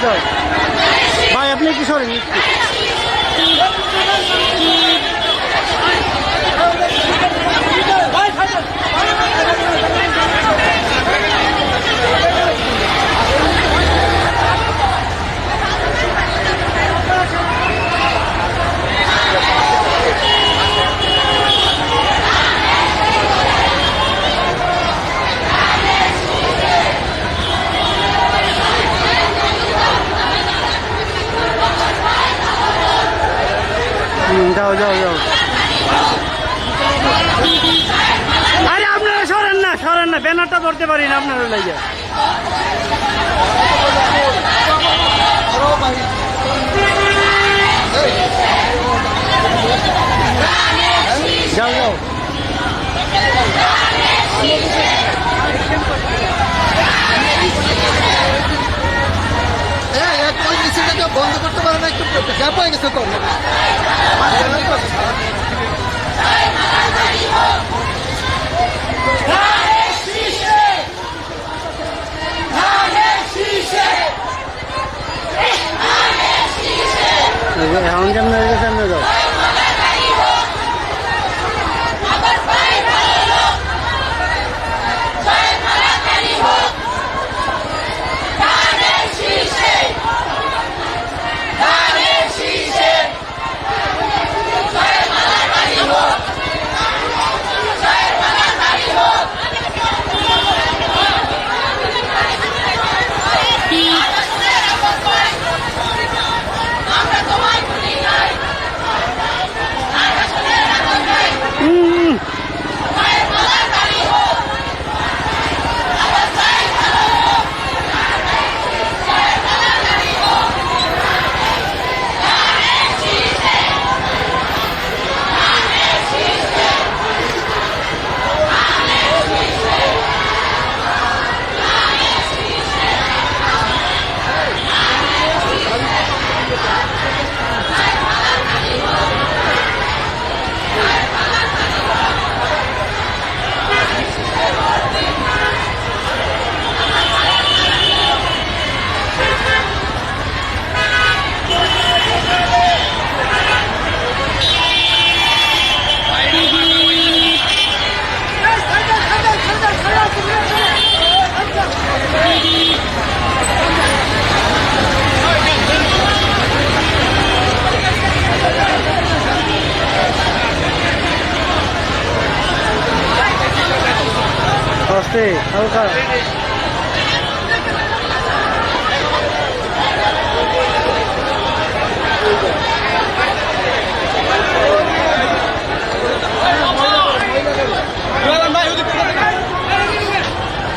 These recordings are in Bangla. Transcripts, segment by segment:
যাও ভাই, আপনি কি সরেন যাও যাও যাও। আরে আপনারা সরেন না, ব্যানারটা ধরতে পারি না আপনারা লাগে। যাও যাও। বন্ধ করতে পারে না, একটু গ্যাপ হয়ে গেছে তো। এখন কেমন হয়ে গেছে সামনে যাও। আস্তে হালকা।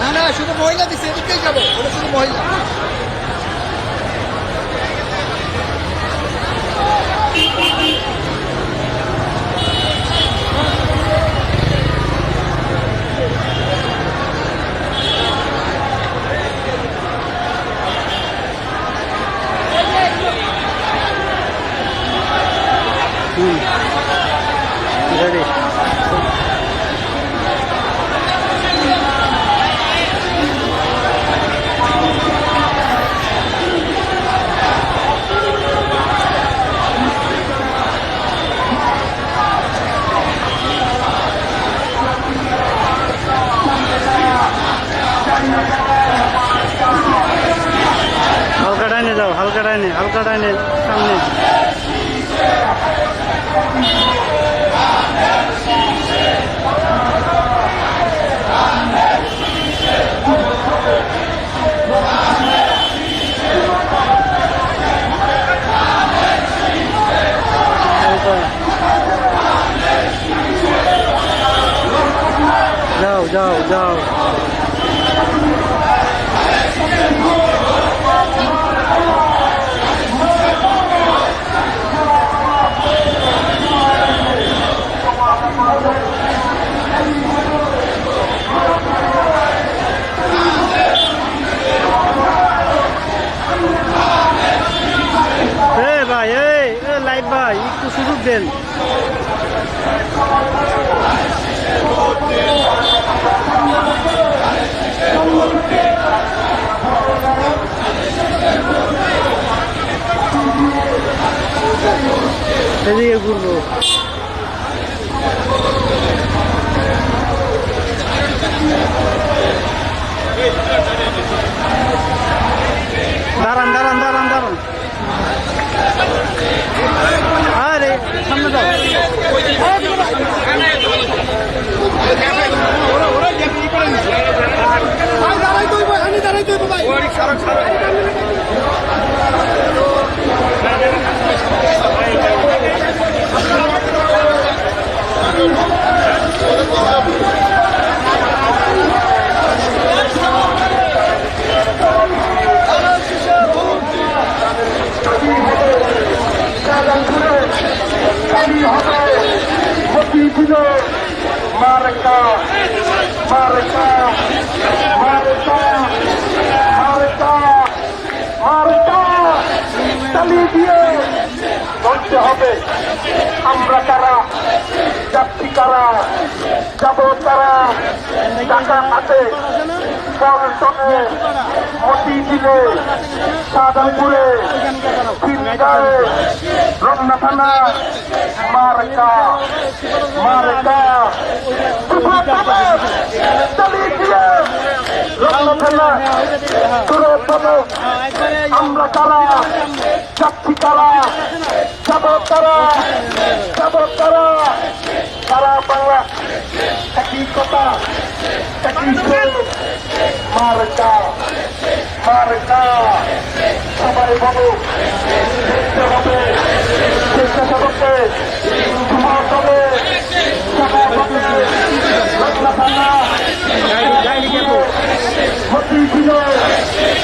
না না, শুধু মহিলা দিচ্ছে, এদিকেই যাবো, ওটা শুধু মহিলা। Ready. হালকা ডাইনে সামনে। যাও যাও যাও। ভাই এই লাইভ ভাই একটু সুযোগ দেন। এদিকে ঘুরবো। দাঁড়ান দাঁড়ান দাঁড়ান দাঁড়ান। আরে সামনে দাও। আমি দাঁড়াই দেবো ভাই। Marca, marca, marca, marca, marca, চালিয়ে দিয়ে বলতে হবে আমরা কারা, যাচ্ছি কারা, যাব তারা, টাকা হাতে পল্টনে, মতিঝিলে, শাহজাহানপুরে, খিলগাঁয়ে, রমনা থানা, মার্কা মার্কা চালিয়ে দিয়ে রমনা থানা আমরা তারা, যাচ্ছি তারা, যাব তারা, যাব তারা, সারা বাংলা একই কথা, একই সুর, মার্কা মার্কা সবাই বলো দেখতে হবে স্বেচ্ছাসেবককে তোমার দলে সভাপতি রমনা থানা ছিল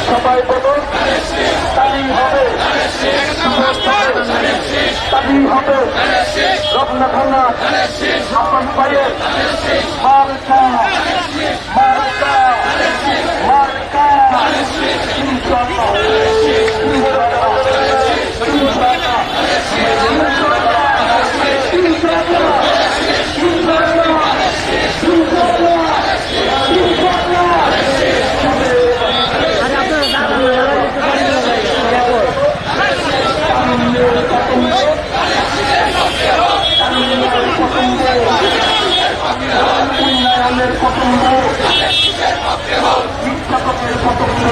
সবাই বলো তাই হবে তাই হবে রমনা থানা আপন পায়ে মার্কা মার্কা মার্কা উন্নয়নের পতঙ্গ, শিক্ষকের পতঙ্গ,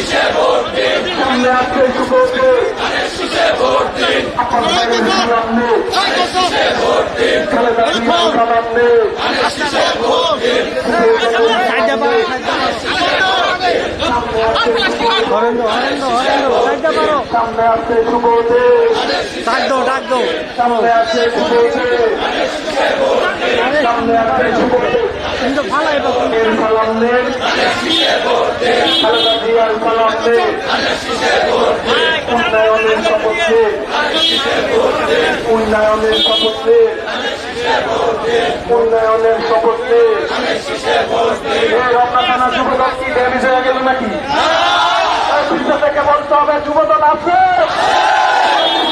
সামনে আছে যুবকে আপনার ভাইয়ের সামনে খালেদা জিয়ার সামনে সামনে আছে যুবকে ডাক দাও ডাক দাও সামনে আছে যুবকে সামনে আছে যুবকে কিন্তু ভালো এবার এর সালাম নেন খালেদা জিয়ার সালাম নেন উন্নয়নের শপথ নেন উন্নয়নের শপথ নেন উন্নয়নের শপথ নেন এই রমনা থানা যুবদল কি ড্যামেজ হয়ে গেল নাকি বিশ্ব থেকে বলতে হবে যুবদল আছে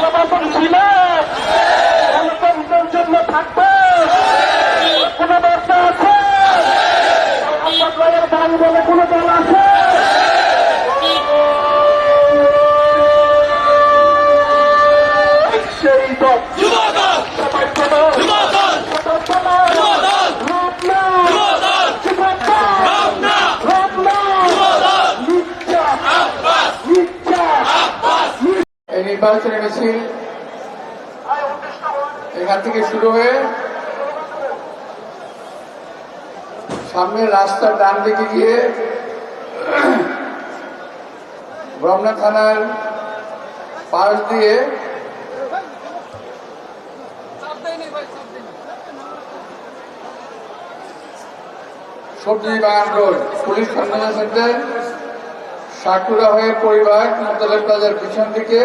যুবদল ছিল গণতন্ত্রের জন্য থাকবে কোন ব্যবস্থা আছে আহমদ ভাইয়ের দান বলে কোন দল আছে সেই দল সবাই চলো এই নির্বাচনী মিছিল এখান থেকে শুরু হয়ে সামনে রাস্তার ডান দিকে গিয়ে রমনা থানার পাশ দিয়ে সবজি বাগান road police convention centre sakura হয়ে পরিবার মোতালেব প্লাজার পিছন দিকে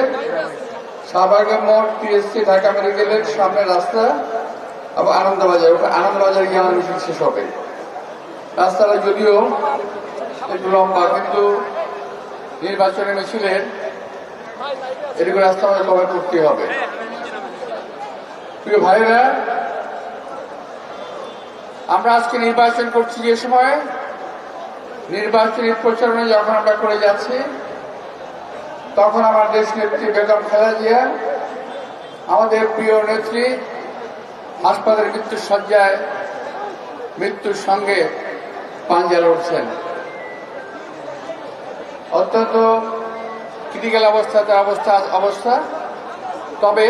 শাহবাগের মোড় টিএসসি ঢাকা মেডিকেলের সামনে রাস্তা আবার আনন্দবাজার গিয়ে আমার মিছিল শেষ হবে। রাস্তাটা যদিও একটু লম্বা কিন্তু নির্বাচনী মিছিলের এটুকু রাস্তা আমাদের কভার করতে হবে। প্রিয় ভাইরা, আমরা আজকে নির্বাচন করছি যে সময় নির্বাচনী প্রচারণা যখন আমরা করে যাচ্ছি তখন আমার দেশ নেত্রী বেগম খালেদা জিয়া আমাদের প্রিয় নেত্রী হাসপাতালের মৃত্যুর শয্যায় মৃত্যুর সঙ্গে পাঞ্জা লড়ছেন। অত্যন্ত ক্রিটিক্যাল অবস্থা তবে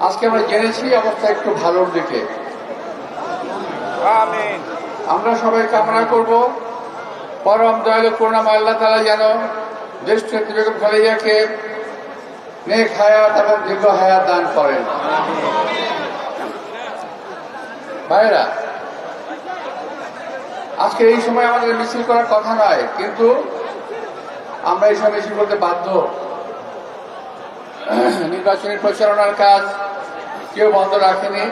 আজকে আমরা জেনেছি অবস্থা একটু ভালোর দিকে। আমরা সবাই কামনা করব পরম দয়ালু করুণাময় আল্লাহ তাআলা যেন দেশ নেত্রী বেগম খালেদা জিয়াকে নেক হায়াত এবং দীর্ঘ হায়াত দান করেন। ভাইরা, আজকে এই সময় আমাদের মিছিল করার কথা নয়, কিন্তু আমরা এই সময় মিছিল করতে বাধ্য। নির্বাচনী প্রচারণার কাজ কেউ বন্ধ রাখেনি,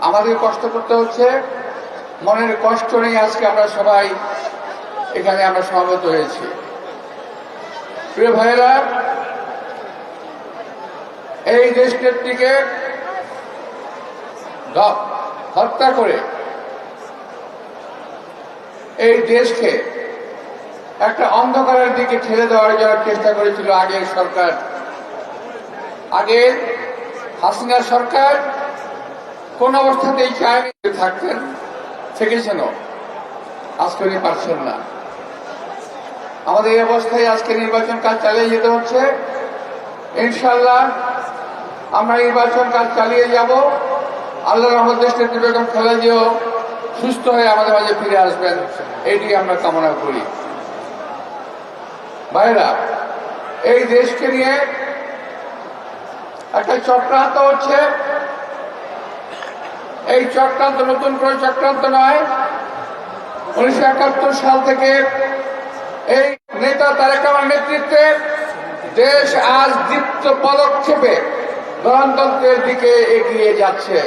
আমাদের কষ্ট করতে হচ্ছে। মনের কষ্ট নেই আজকে আমরা সবাই এখানে আমরা সমবেত হয়েছি। প্রিয় ভাইয়েরা, এই দেশ নেত্রীকে হত্যা করে এই দেশকে একটা অন্ধকারের দিকে ঠেলে দেওয়ার জন্য চেষ্টা করেছিল আগের সরকার। আগের হাসিনা সরকার কোন অবস্থাতেই চায়নি থাকতেন, থেকেছেন, আজকে উনি পারছেন না। আমাদের এই অবস্থায় আজকে নির্বাচন কাজ চালিয়ে যেতে হচ্ছে। ইনশাআল্লাহ আমরা নির্বাচন কাজ চালিয়ে যাব। আল্লাহর রহমত দেশ নেত্রী বেগম খালেদা জিয়া সুস্থ হয়ে আমাদের মাঝে ফিরে আসবেন, এটি আমরা কামনা করি। ভাইরা, এই দেশকে নিয়ে একটা চক্রান্ত হচ্ছে। এই চক্রান্ত নতুন করে চক্রান্ত নয়। 1971 সাল থেকে এই নেতা তারেক রহমানের নেতৃত্বে দেশ আজ দীপ্ত পদক্ষেপে গণতন্ত্রের দিকে এগিয়ে যাচ্ছে।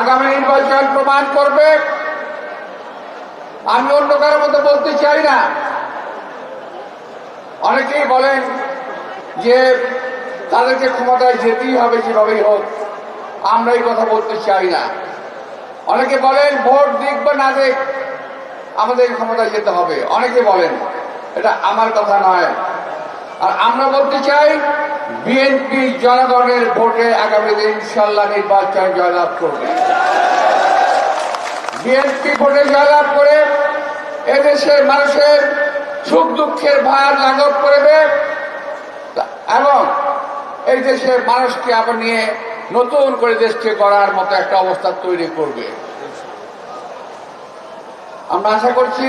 আগামী নির্বাচন প্রমাণ করবে। আমি অন্য কারোর মতো বলতে চাই না। অনেকেই বলেন যে তাদেরকে ক্ষমতায় যেতেই হবে যেভাবেই হোক, আমরা এই কথা বলতে চাই না। অনেকে বলেন ভোট দিক বা না দিক আমাদের ক্ষমতায় যেতে হবে, অনেকে বলেন, এটা আমার কথা নয়। আর আমরা বলতে চাই বিএনপি জনগণের ভোটে আগামীতে ইনশাল্লাহ নির্বাচন জয়লাভ করবে। বিএনপি ভোটে জয়লাভ করে এদেশের মানুষের সুখ দুঃখের ভার লাঘব করবে এবং এই দেশের মানুষকে আবার নিয়ে নতুন করে দেশকে গড়ার মতো একটা অবস্থা তৈরি করবে। আমরা আশা করছি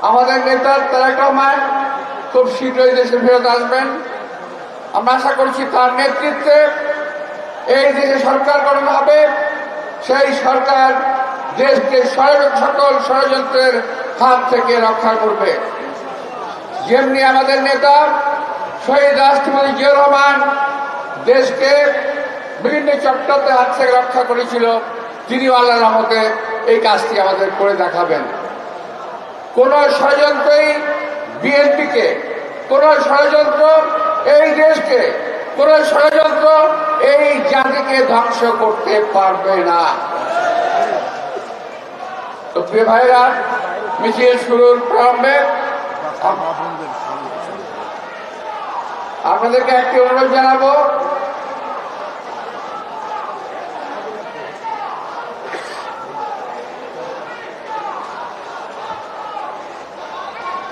আমাদের নেতা তারেক রহমান খুব শীঘ্রই দেশে ফেরত আসবেন। আমরা আশা করছি তার নেতৃত্বে এই দেশে সরকার গঠন হবে, সেই সরকার দেশকে সকল ষড়যন্ত্রের হাত থেকে রক্ষা করবে। যেমনি আমাদের নেতা শহীদ রাষ্ট্রপতি জিয়াউর রহমান দেশকে বিভিন্ন চক্রান্তের হাত থেকে রক্ষা করেছিল, তিনিও আল্লাহর রহমতে এই কাজটি আমাদের করে দেখাবেন। কোন ষড়যন্ত্রই বিএনপিকে, কোন ষড়যন্ত্র এই দেশকে, কোন ষড়যন্ত্র এই জাতিকে ধ্বংস করতে পারবে না। তো প্রিয় ভাইরা, মিছিল শুরুর প্রারম্ভে আপনাদেরকে একটি অনুরোধ জানাবো।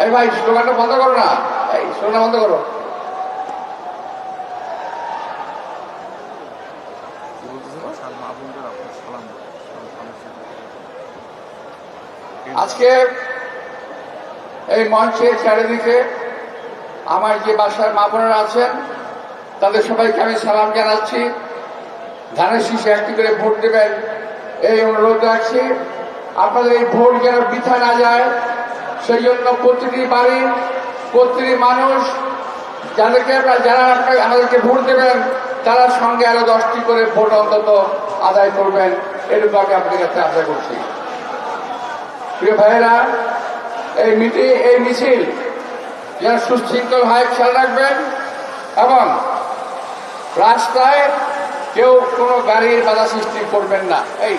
এই ভাই স্লোগানটা বন্ধ করো না, এই স্লোগান বন্ধ করো। আজকে এই মঞ্চের চারিদিকে আমার যে বাসার মা বোনেরা আছেন তাদের সবাইকে আমি সালাম জানাচ্ছি। ধানের শীষে একটি করে ভোট দেবেন এই অনুরোধ রাখছি। আপনাদের এই ভোট যেন বৃথা না যায় সেই জন্য প্রতিটি বাড়ি, প্রতিটি মানুষ যাদেরকে যারা আমাদেরকে ভোট দেবেন তারা সঙ্গে আরো 10টি করে ভোট অন্তত আদায় করবেন, এটুকু আমি আপনাদের কাছে আশা করছি। প্রিয় ভাইয়েরা, এই মিছিল যেন সুশৃঙ্খল হয় খেয়াল রাখবেন এবং রাস্তায় কেউ কোনো গাড়ির বাধা সৃষ্টি করবেন না। এই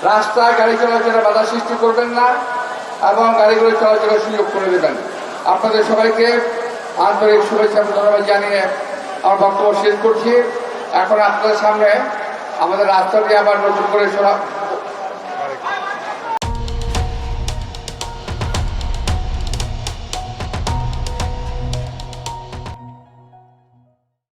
রাস্তায় গাড়ি চলাচলের বাধা সৃষ্টি করবেন না এবং গাড়িগুলো চলাচলের সুযোগ করে দেবেন। আপনাদের সবাইকে আন্তরিক শুভেচ্ছা ধন্যবাদ জানিয়ে আমার বক্তব্য শেষ করছি। এখন আপনাদের সামনে আমাদের রাস্তাটি আবার নতুন করে